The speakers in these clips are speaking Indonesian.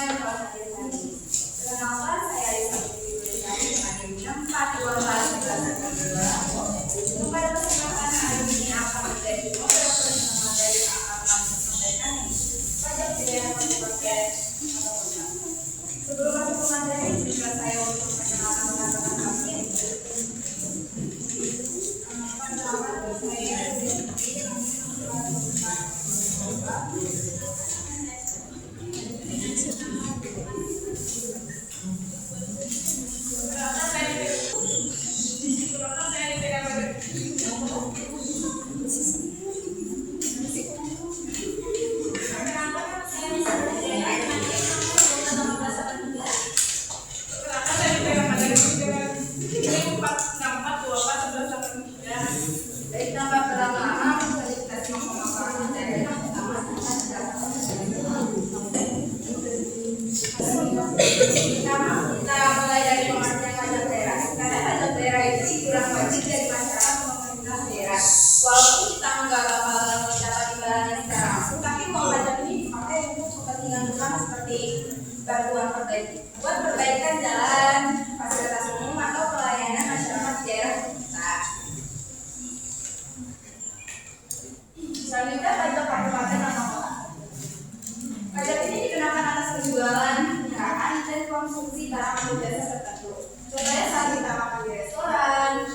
Mulai kelas hari. Perkenalkan, saya Alisa Putri dengan 4 pada kesempatan hari ini akan menjadi beberapa materi yang akan kami sampaikan ini. Pajak biaya podcast. Sebelum masuk ke materi, juga saya untuk perkenalkan rekan-rekan kami. Pertama, saya walaupun kita nggak bakal mendapat imbalannya secara langsung, tapi uang pajak ini dipakai untuk kepentingan bersama seperti bantuan buat perbaikan jalan, fasilitas umum atau pelayanan masyarakat di daerah kita. Selanjutnya pajak kabupaten atau kota. Pajak ini dikenakan atas penjualan, penyerahan, dan konsumsi barang atau jasa tertentu. Contohnya saat kita makan di restoran,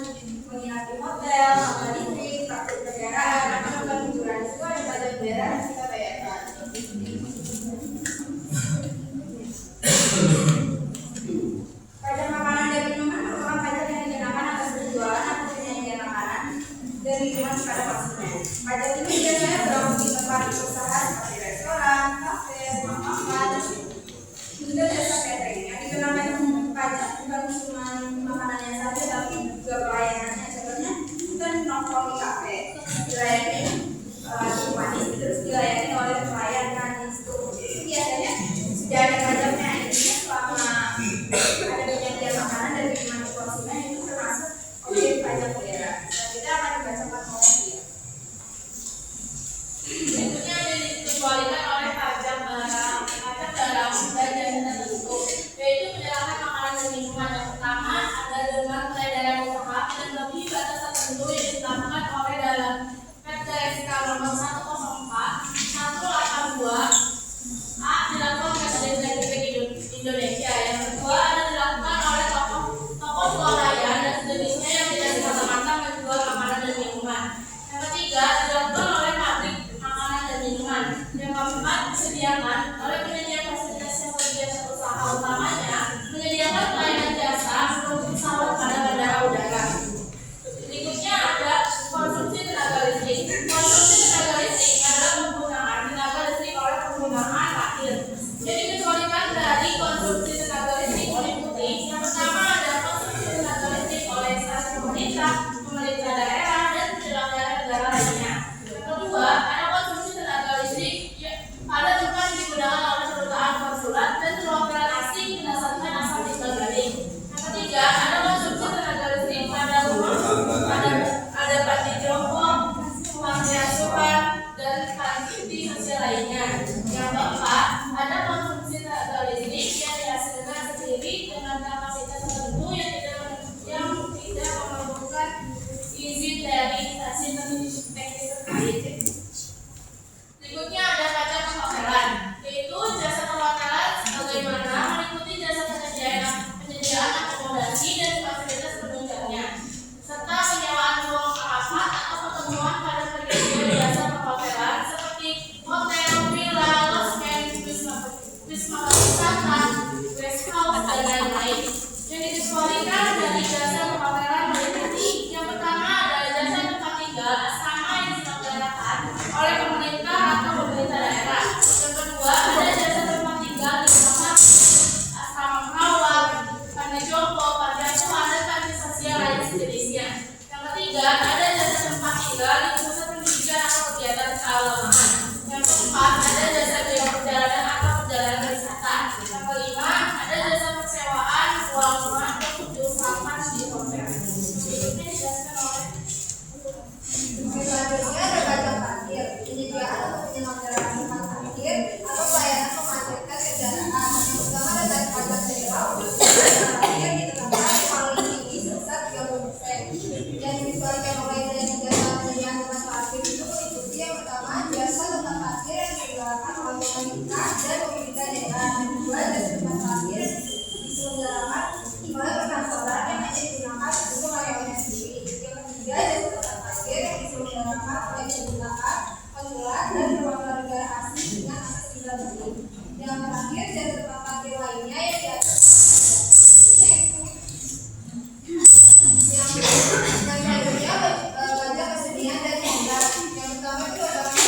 menginap di hotel, makan di praktik perjalanan, atau liburan itu ada pajak daerah yang kita bayarkan. Pajak makanan dan minuman merupakan pajak yang dikenakan atas penjualan atau penyajian makanan dan minuman pada konsumen. Pajak ini biasanya berlaku di tempat usaha seperti restoran, kafe, rumah makan, hingga jasa catering. Yang dikenakan pajak bukan cuma makanannya saja, tapi juga pelayanannya. Contohnya kan nongkrong di kafe, dilayani manis, terus dilayani oleh pelayan manis itu biasanya sudah ada pajaknya. Intinya selama ada penyajian makanan dan minuman konsumen itu termasuk objek pajak daerah. Kita akan dibacakan oleh dia. Berikutnya dikecualikan oleh pajak barang dan jasa tertentu, yaitu penyerahan makanan dan minuman. Yang pertama ada dengan peredaran usaha dan lebih batas tertentu yang ditetapkan oleh dalam PTSK nomor 104/182 A dilakukan Presiden Republik Indonesia. Yang kedua ada dilakukan oleh toko swalayan dan sejenisnya yang tidak semata-mata menjual makanan dan minuman. Yang ketiga dilakukan oleh pabrik makanan dan minuman. Yang keempat disediakan oleh penyedia fasilitas yang berjasa usaha, utamanya menyediakan pelayanan jasa seperti pesawat pada bandara udara. Berikutnya ada konsumsi tenaga listrik. Konsumsi tenaga listrik adalah penggunaan tenaga listrik oleh penggunaan akhir. Jadi dikecualikan dari konsumsi tenaga listrik meliputi yang pertama ada konsumsi tenaga listrik oleh instansi pemerintah, pemerintah daerah, dan penyelenggara negara lainnya. Yang kedua ada konsumsi tenaga listrik pada tempat yang digunakan oleh perusahaan konsulat dan perwakilan asing berdasarkan asal tinggal garing. Yang ketiga ada konsumsi tenaga listrik pada rumah, ada panti jompo, panti asuhan, dan panti sosial lainnya. Yang keempat ada konsumsi tenaga listrik yang dihasilkan sendiri dengan kapasitas tertentu yang tidak memerlukan izin dari instansi teknis terkait. Berikutnya ada pajak perhotelan, yaitu jasa perhotelan sebagaimana meliputi jasa penyediaan akomodasi dan fasilitas penunjangnya, serta penyewaan ruang rapat atau pertemuan pada penyedia jasa perhotelan seperti hotel, villa, losmen, pemerintah dan pemerintah daerah. Yang kedua, jasa tempat parkir diselenggarakan oleh perkantoran yang hanya digunakan untuk karyawannya sendiri. Yang ketiga, jasa tempat parkir yang diselenggarakan oleh kedutaan, konsulat, dan perwakilan negara asing dengan akses pribadi. Yang terakhir, jasa tempat parkir lainnya yang diatur yang selanjutnya pajak kesenian dan hiburan. Yang pertama itu adalah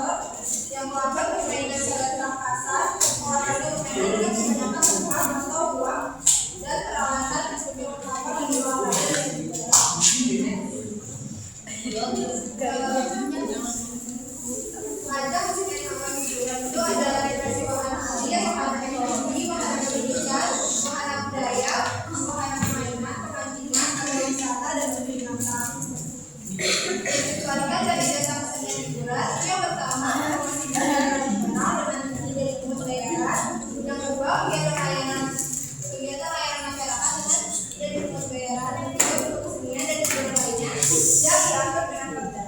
atau yang melakukan permainan secara kasar, olahraga permainan dengan menggunakan tempat atau uang dan peralatan seperti peralatan di luar pajak kesenian yang hiburan itu adalah represi wahana alias wahana teknologi, wahana pendidikan, wahana budaya, wahana permainan, pemancingan, wisata, dan pembinaan. Dikecualikan dari jasa kesenian hiburan, yang pertama masih dikenal dengan tidak dipungut bayaran. Yang kedua, kegiatan layanan masyarakat dengan tidak dipungut bayaran. Yang ketiga, bentuk kesenian dan hiburan lainnya yang diatur dengan perda.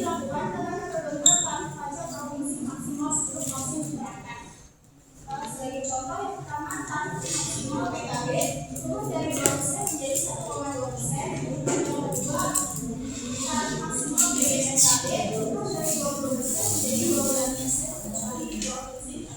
dilakukan dengan ketentuan tarif pajak provinsi maksimal 10% ditetapkan. Sebagai contoh yang pertama, tarif maksimal PKB turun dari 2% menjadi 1,2%. Yang kedua, tarif maksimal BPKB turun dari 20% menjadi 12% kecuali di provinsi.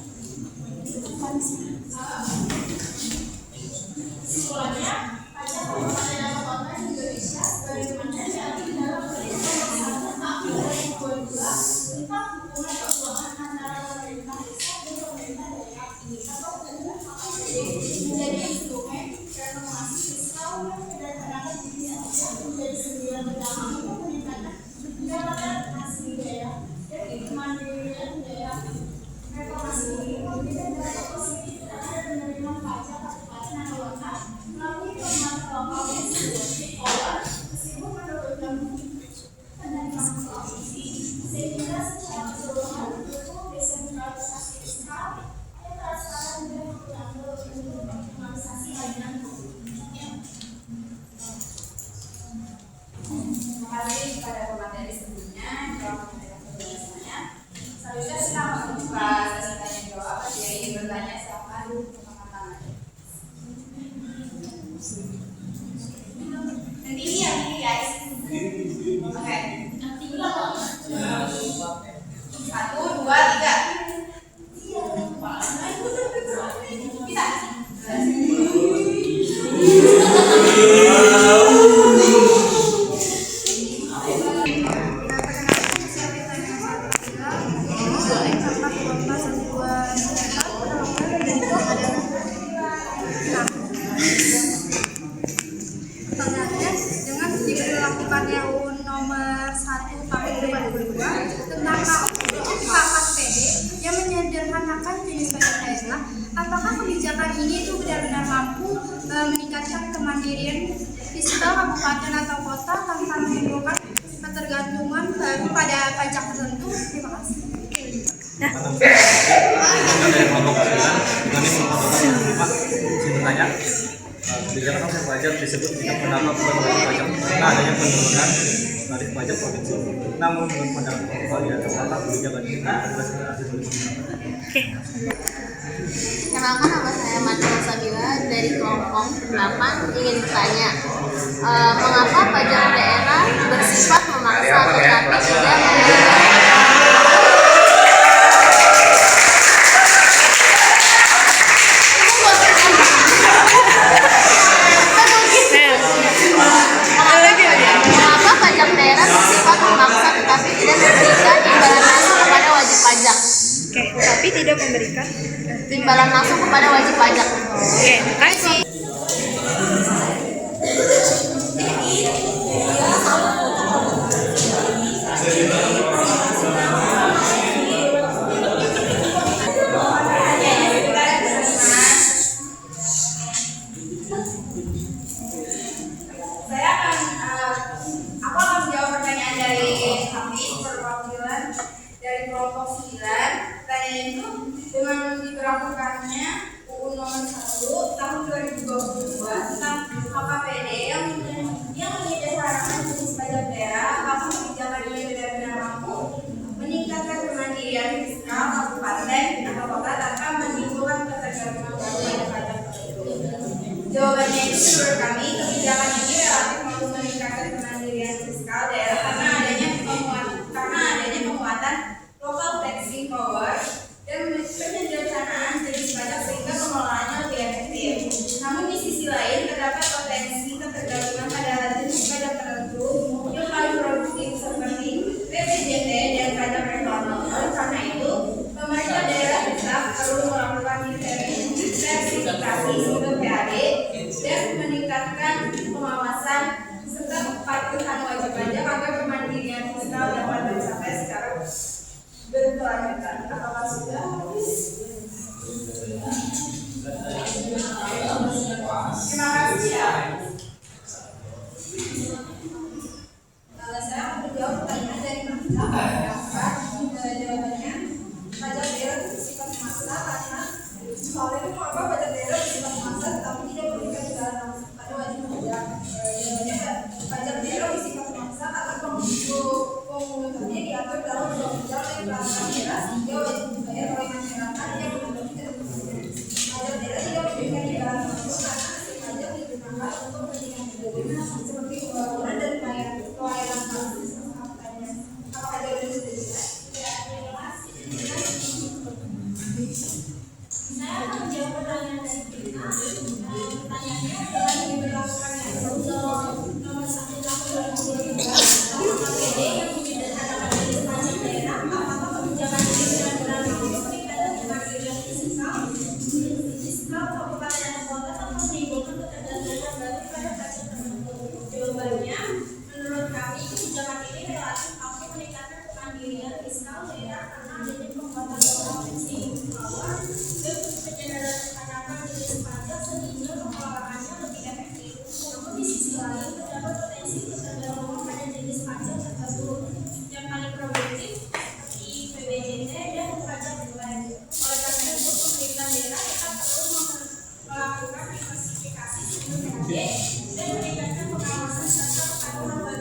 Kesimpulannya, pajak kabupaten dan kota di Indonesia sebagaimana diatur dalam Peraturan Nomor 1 Tahun 2022 tentang hubungan keuangan antara pemerintah pusat dan pemerintah daerah atau APBD menjadi instrumen reformasi fiskal yang menyederhanakan diri saja menjadi sembilan utama untuk meningkatkan pendapatan asli daerah dan kemandirian daerah. Reformasi ini memberikan dampak positif terhadap penerimaan pajak kabupaten dan kota melalui penguatan lokal yang power meskipun menurunkan penerimaan provinsi sehingga secara keseluruhan mendukung desentralisasi fiskal yang transparan dan akuntabel untuk optimalisasi layanan publik. Terima kasih kepada pemateri sebelumnya. Jawab pertanyaannya. Selanjutnya kita akan membuka sesi tanya jawab. Bagi yang ingin bertanya silakan angkat tangan. Nanti ini yang ini guys. Oke. Nanti dulu. 1, 2, 3. Kita. Dengan diberlakukannya UU Nomor 1 Tahun 2022 tentang KKPD yang menyederhanakan jenis pajak daerah, apakah kebijakan ini itu benar-benar mampu meningkatkan kemandirian fiskal kabupaten atau kota tanpa menimbulkan ketergantungan baru pada pajak tertentu? Terima kasih. Dari kelompok 9 dengan informasi bertanya kebijakan tarif pajak disebut tidak menambah beban wajib pajak karena adanya penurunan tarif pajak provinsi. Namun menurut pandangan kalian apakah kebijakan ini berhasil? Kenalkan, nama saya Matia Sabila dari kelompok 8 ingin bertanya, mengapa pajak daerah bersifat memaksa tetapi tidak mengapa pajak daerah bersifat memaksa tetapi tidak memberikan imbalan langsung kepada wajib pajak? Tapi tidak memberikan Imbalan langsung kepada wajib pajak. terima kasih. Aku akan menjawab pertanyaan dari kami perwakilan dari kelompok 9. Pertanyaan itu, dengan diberlakukannya UU Nomor 1 Tahun 2022 tentang KKPD yang menyederhanakan jenis pajak daerah, apakah kebijakan ini benar-benar mampu meningkatkan kemandirian fiskal kabupaten atau kota tanpa menimbulkan ketergantungan baru pada pajak tertentu? Jawabannya itu menurut kami kebijakan ini relatif mampu meningkatkan kemandirian fiskal daerah karena adanya penguatan local taxing power dan penyederhanaan jenis pajak sehingga pengelolaannya lebih efektif. Namun di sisi lain terdapat potensi ketergantungan pada jenis pajak tertentu yang paling produktif seperti PPJT dan pajak regional. Karena itu pemerintah daerah tetap perlu melakukan diversifikasi sumber PAD dan meningkatkan pengawasan serta kepatuhan wajib pajak agar kemandirian fiskal dapat tercapai secara berkelanjutan. Apakah sudah habis? Terima kasih ya. Saya akan menjawab pertanyaan dari Mbak. Jawabannya, pajak daerah bersifat maksa karena soalnya itu mengapa pajak daerah bersifat maksa tetapi tidak memberikan imbalan langsung pada wajib pajak. Jawabannya, pajak daerah bersifat maksa karena penghutangnya dan meningkatkan pengawasan serta kepatuhan